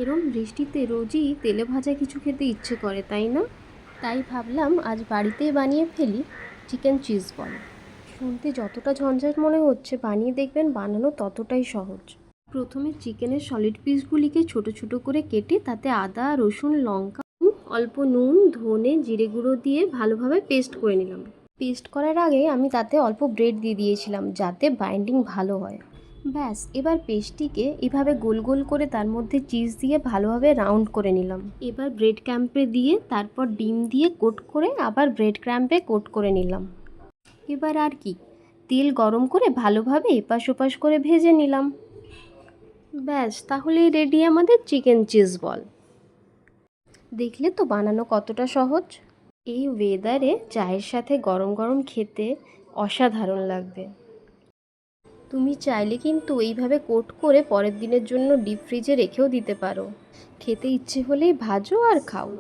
এরম বৃষ্টিতে রোজই তেলে ভাজা কিছু খেতে ইচ্ছে করে, তাই না? তাই ভাবলাম আজ বাড়িতেই বানিয়ে ফেলি চিকেন চিজ বল। শুনতে যতটা ঝঞ্ঝাট মনে হচ্ছে, বানিয়ে দেখবেন বানানো ততটাই সহজ। প্রথমে চিকেনের সলিড পিসগুলিকে ছোট ছোট করে কেটে তাতে আদা, রসুন, লঙ্কা, অল্প নুন, ধনে, জিরে গুঁড়ো দিয়ে ভালোভাবে পেস্ট করে নিলাম। পেস্ট করার আগে আমি তাতে অল্প ব্রেড দিয়ে দিয়েছিলাম যাতে বাইন্ডিং ভালো হয়। ব্যাস, এবার পেস্টটিকে এভাবে গোল গোল করে তার মধ্যে চিজ দিয়ে ভালোভাবে রাউন্ড করে নিলাম। এবার ব্রেড ক্রাম্পে দিয়ে, তারপর ডিম দিয়ে কোট করে আবার ব্রেড ক্রাম্পে কোট করে নিলাম। এবার আর কি, তেল গরম করে ভালোভাবে এপাশ ওপাশ করে ভেজে নিলাম। ব্যাস, তাহলেই রেডি আমাদের চিকেন চিজ বল। দেখলে তো বানানো কতটা সহজ। এই ওয়েদারে চায়ের সাথে গরম গরম খেতে অসাধারণ লাগবে। তুমি চাইলে কিন্তু এইভাবে কোট করে পরের দিনের জন্য ডিপ ফ্রিজে রেখেও দিতে পারো। খেতে ইচ্ছে হলেই ভাজো আর খাও।